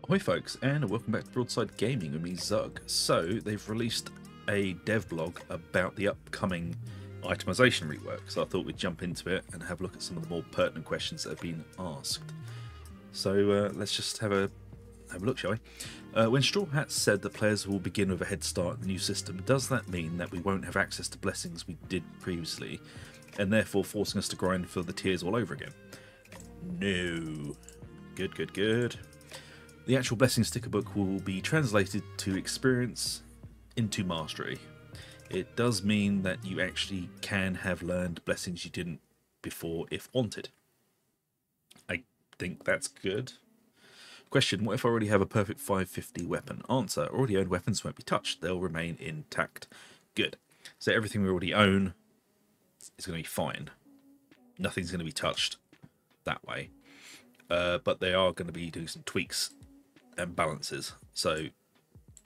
Ahoy folks, and welcome back to Broadside Gaming with me, Zug. So, they've released a dev blog about the upcoming itemization rework, so I thought we'd jump into it and have a look at some of the more pertinent questions that have been asked. So let's just have a look, shall we? When Straw Hat said that players will begin with a head start in the new system, does that mean that we won't have access to blessings we did previously, and therefore forcing us to grind for the tiers all over again? No. Good. The actual blessing sticker book will be translated to experience into mastery. It does mean that you actually can have learned blessings you didn't before if wanted. I think that's good. Question, what if I already have a perfect 550 weapon? Answer, already owned weapons won't be touched. They'll remain intact. Good. So everything we already own is going to be fine. Nothing's going to be touched that way. But they are going to be doing some tweaks and balances, so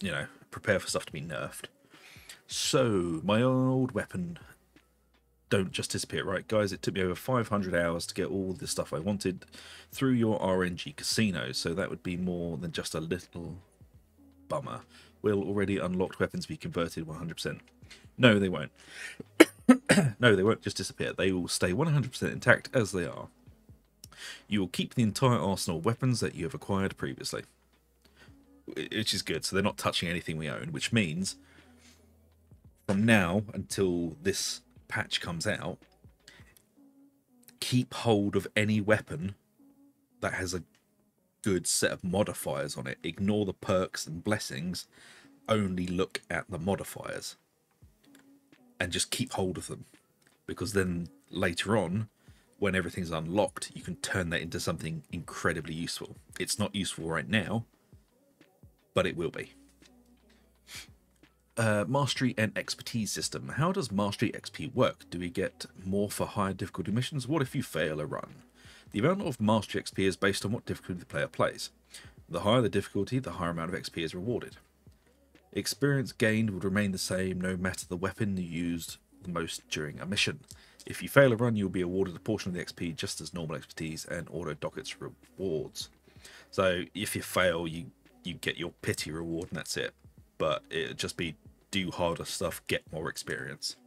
you know, prepare for stuff to be nerfed. So my old weapon don't just disappear, right guys? It took me over 500 hours to get all the stuff I wanted through your RNG casino, so that would be more than just a little bummer. Will already unlocked weapons be converted 100%? No, they won't. No, they won't just disappear. They will stay 100% intact as they are. You will keep the entire arsenal of weapons that you have acquired previously, which is good. So they're not touching anything we own, which means from now until this patch comes out, keep hold of any weapon that has a good set of modifiers on it. Ignore the perks and blessings, only look at the modifiers and just keep hold of them, because then later on, when everything's unlocked, you can turn that into something incredibly useful. It's not useful right now, but it will be. Mastery and expertise system. How does mastery XP work? Do we get more for higher difficulty missions? What if you fail a run? The amount of mastery XP is based on what difficulty the player plays. The higher the difficulty, the higher amount of XP is rewarded. Experience gained would remain the same no matter the weapon you used the most during a mission. If you fail a run, you'll be awarded a portion of the XP just as normal expertise and auto dockets rewards. So if you fail, you get your pity reward and that's it. But it'll just be do harder stuff, get more experience.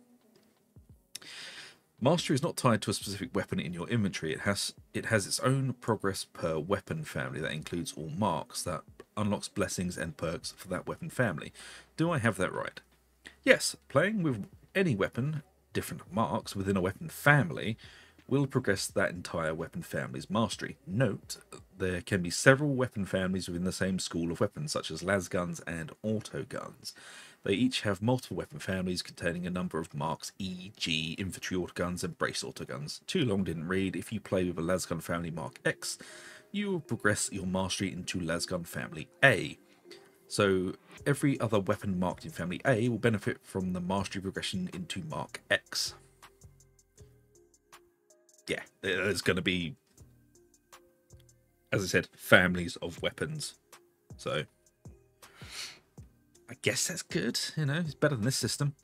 Mastery is not tied to a specific weapon in your inventory. It has its own progress per weapon family that includes all marks that unlocks blessings and perks for that weapon family. Do I have that right? Yes, playing with any weapon, different marks within a weapon family, will progress that entire weapon family's mastery. Note, there can be several weapon families within the same school of weapons, such as las guns and auto guns. They each have multiple weapon families containing a number of marks, e.g. infantry autoguns and brace autoguns. Too long didn't read. If you play with a lasgun family mark X, you will progress your mastery into lasgun family A. So every other weapon marked in family A will benefit from the mastery progression into mark X. Yeah, there's going to be, as I said, families of weapons. So I guess that's good. You know, it's better than this system.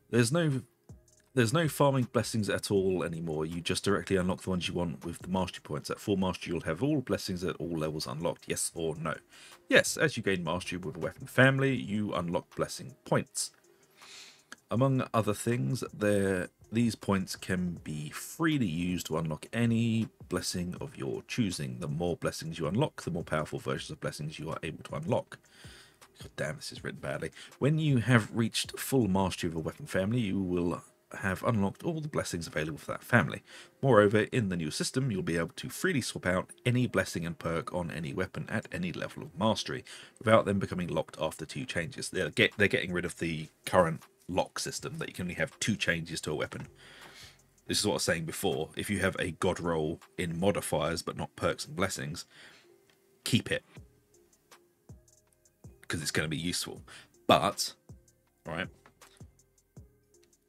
There's no farming blessings at all anymore. You just directly unlock the ones you want with the mastery points. At full mastery, you'll have all blessings at all levels unlocked. Yes or no? Yes, as you gain mastery with a weapon family, you unlock blessing points. Among other things, these points can be freely used to unlock any blessing of your choosing. The more blessings you unlock, the more powerful versions of blessings you are able to unlock. God damn, this is written badly. When you have reached full mastery of a weapon family, you will have unlocked all the blessings available for that family. Moreover, in the new system, you'll be able to freely swap out any blessing and perk on any weapon at any level of mastery, without them becoming locked after 2 changes. They're getting rid of the current lock system that you can only have 2 changes to a weapon. This is what I was saying before. If you have a god roll in modifiers but not perks and blessings, keep it, because it's going to be useful. But, right,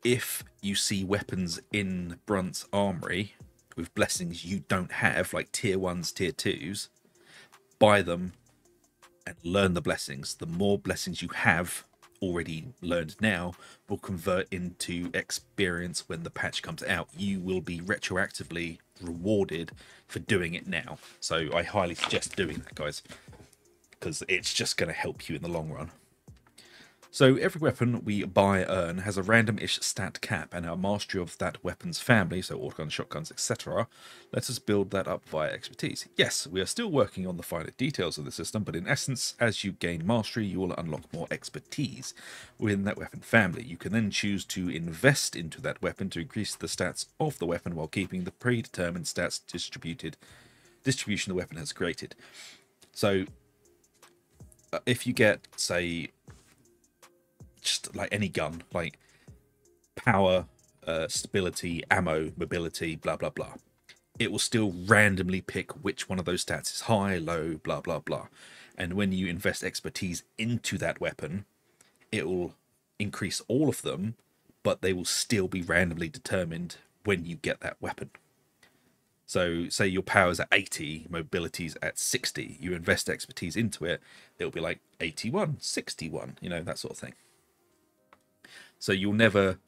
if you see weapons in Brunt's armory with blessings you don't have, like tier 1s, tier 2s, buy them and learn the blessings. The more blessings you have already learned now will convert into experience when the patch comes out. You will be retroactively rewarded for doing it now. So I highly suggest doing that, guys. because it's just going to help you in the long run. So every weapon we buy earn has a random-ish stat cap, and our mastery of that weapon's family, so autoguns, shotguns, etc., lets us build that up via expertise. Yes, we are still working on the finer details of the system, but in essence, as you gain mastery, you will unlock more expertise within that weapon family. You can then choose to invest into that weapon to increase the stats of the weapon while keeping the predetermined stats distribution the weapon has created. So if you get, say, just like any gun, like power, stability, ammo, mobility, blah blah blah, it will still randomly pick which one of those stats is high, low, blah blah blah. And when you invest expertise into that weapon, it will increase all of them, but they will still be randomly determined when you get that weapon. So say your power's at 80, mobility's at 60, you invest expertise into it, it'll be like 81, 61, you know, that sort of thing. So you'll never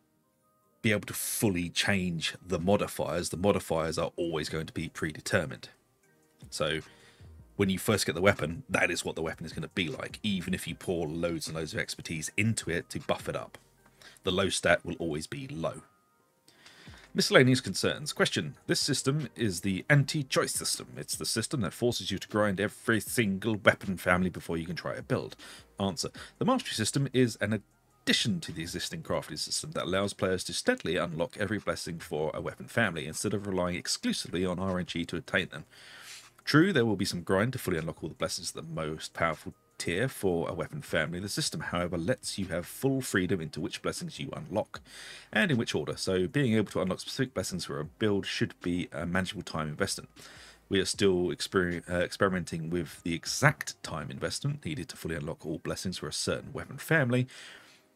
be able to fully change the modifiers. The modifiers are always going to be predetermined. So when you first get the weapon, that is what the weapon is going to be like, even if you pour loads and loads of expertise into it to buff it up. The low stat will always be low. Miscellaneous concerns. Question. This system is the anti-choice system. It's the system that forces you to grind every single weapon family before you can try a build. Answer. The mastery system is an addition to the existing crafting system that allows players to steadily unlock every blessing for a weapon family instead of relying exclusively on RNG to attain them. True, there will be some grind to fully unlock all the blessings of the most powerful tier for a weapon family. The system, however, lets you have full freedom into which blessings you unlock and in which order, so being able to unlock specific blessings for a build should be a manageable time investment. We are still experimenting with the exact time investment needed to fully unlock all blessings for a certain weapon family.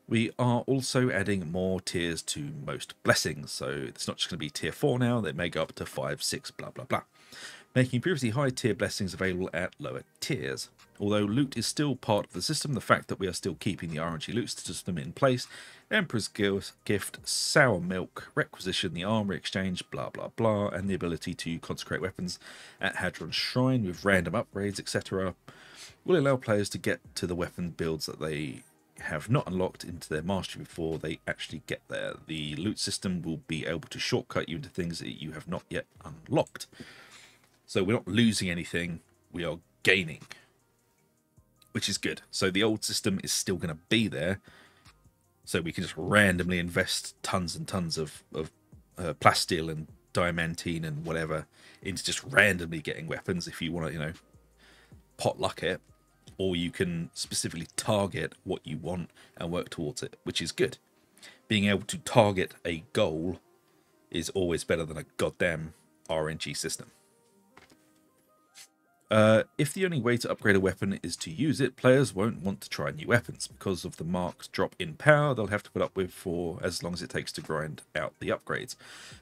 We are also adding more tiers to most blessings, so it's not just going to be tier 4 now, they may go up to 5, 6, blah blah blah, making previously high tier blessings available at lower tiers. Although loot is still part of the system, the fact that we are still keeping the RNG loot system in place, Emperor's Gift, Sour Milk, Requisition, the Armory Exchange, blah blah blah, and the ability to consecrate weapons at Hadron's Shrine with random upgrades, etc., will allow players to get to the weapon builds that they have not unlocked into their mastery before they actually get there. The loot system will be able to shortcut you into things that you have not yet unlocked. So we're not losing anything, we are gaining, which is good. So the old system is still going to be there, so we can just randomly invest tons and tons of plasteel and diamantine and whatever into just randomly getting weapons if you want to, you know, potluck it. Or you can specifically target what you want and work towards it, which is good. Being able to target a goal is always better than a goddamn RNG system. If the only way to upgrade a weapon is to use it, players won't want to try new weapons. Because of the marked drop in power they'll have to put up with for as long as it takes to grind out the upgrades.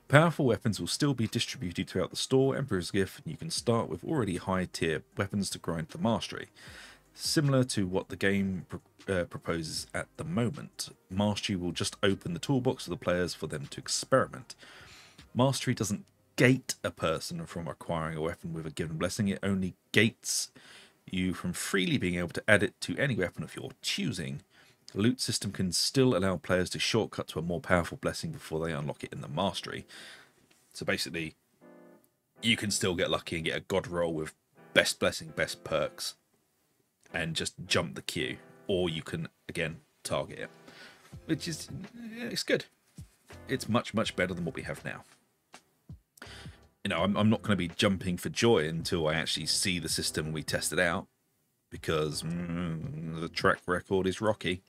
Powerful weapons will still be distributed throughout the store, Emperor's Gift, and you can start with already high tier weapons to grind for mastery. Similar to what the game proposes at the moment, Mastery will just open the toolbox for the players for them to experiment. Mastery doesn't gate a person from acquiring a weapon with a given blessing, it only gates you from freely being able to add it to any weapon of your choosing. The loot system can still allow players to shortcut to a more powerful blessing before they unlock it in the Mastery. So basically, you can still get lucky and get a god roll with best blessing, best perks, and just jump the queue, or you can again target it, which is, it's good. It's much better than what we have now. You know, I'm not going to be jumping for joy until I actually see the system and we test it out, because the track record is rocky.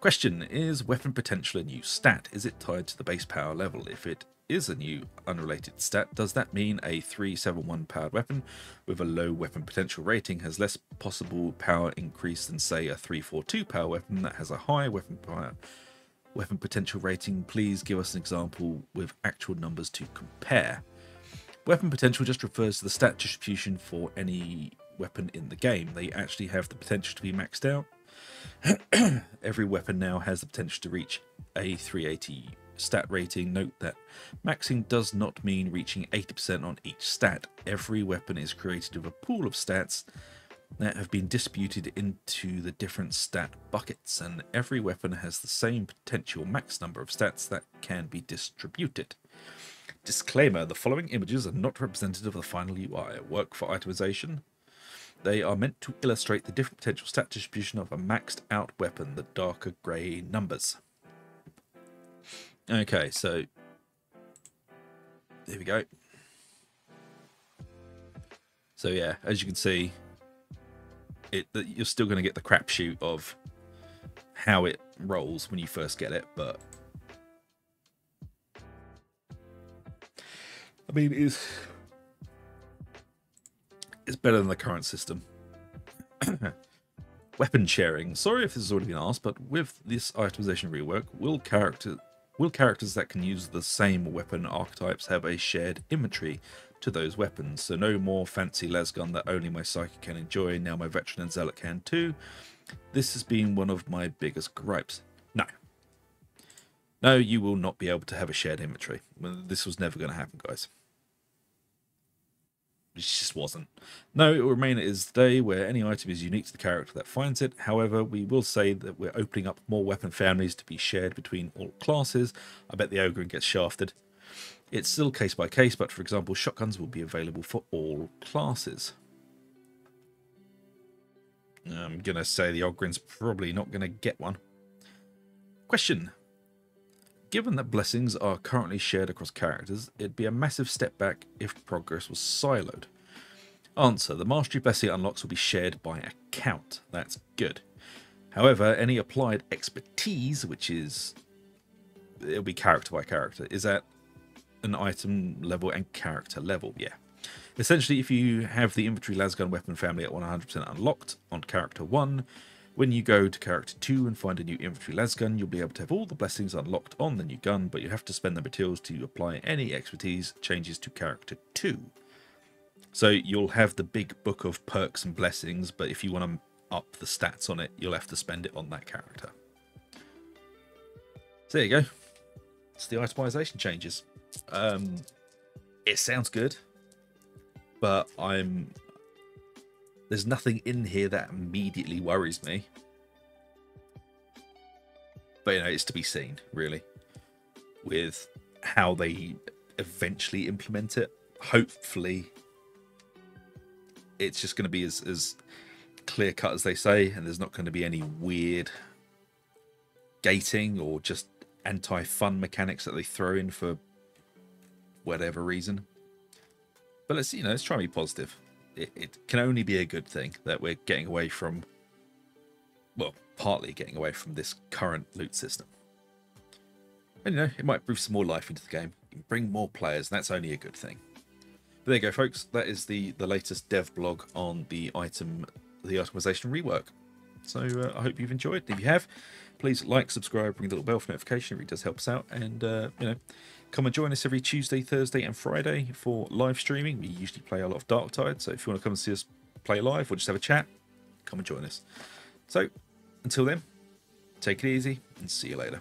Question: is weapon potential a new stat? Is it tied to the base power level? If it is a new unrelated stat, does that mean a 371 powered weapon with a low weapon potential rating has less possible power increase than, say, a 342 power weapon that has a high weapon potential rating? Please give us an example with actual numbers to compare. Weapon potential just refers to the stat distribution for any weapon in the game. They actually have the potential to be maxed out. Every weapon now has the potential to reach a 380 stat rating. Note that maxing does not mean reaching 80% on each stat. Every weapon is created with a pool of stats that have been distributed into the different stat buckets, and every weapon has the same potential max number of stats that can be distributed. Disclaimer: the following images are not representative of the final UI. Work for itemization. They are meant to illustrate the different potential stat distribution of a maxed out weapon, the darker grey numbers. Okay, so there we go. So yeah, as you can see, you're still going to get the crapshoot of how it rolls when you first get it, but I mean, it's better than the current system. Weapon sharing. Sorry if this has already been asked, but with this itemization rework, will characters that can use the same weapon archetypes have a shared inventory to those weapons? So no more fancy lasgun that only my psychic can enjoy, now my veteran and zealot can too. This has been one of my biggest gripes. No, you will not be able to have a shared inventory. This was never going to happen, guys. It just wasn't. No, it will remain as today, where any item is unique to the character that finds it. However, we will say that we're opening up more weapon families to be shared between all classes. I bet the ogre gets shafted. It's still case by case, but for example, shotguns will be available for all classes. I'm going to say the Ogren's probably not going to get one. Question. Given that blessings are currently shared across characters, it'd be a massive step back if progress was siloed. Answer. The mastery blessing unlocks will be shared by account. That's good. However, any applied expertise, which is... it'll be character by character, is at an item level and character level. Yeah. Essentially, if you have the infantry lasgun weapon family at 100% unlocked on character 1, when you go to character 2 and find a new infantry lasgun, you'll be able to have all the blessings unlocked on the new gun, but you have to spend the materials to apply any expertise changes to character 2. So you'll have the big book of perks and blessings, but if you want to up the stats on it, you'll have to spend it on that character. So there you go. It's the itemization changes. It sounds good, but there's nothing in here that immediately worries me. But, you know, it's to be seen, really, with how they eventually implement it. Hopefully, it's just going to be as clear-cut as they say, and there's not going to be any weird gating or just anti-fun mechanics that they throw in for whatever reason. But let's try and be positive. It can only be a good thing that we're getting away from, well, partly getting away from this current loot system. And, it might breathe some more life into the game, bring more players, and that's only a good thing. But there you go, folks. That is the latest dev blog on the itemization rework. So I hope you've enjoyed. If you have, please like, subscribe, ring the little bell for notification. It really does help us out. And, come and join us every Tuesday, Thursday, and Friday for live streaming. We usually play a lot of Darktide, so if you want to come and see us play live or just have a chat, come and join us. So, until then, take it easy and see you later.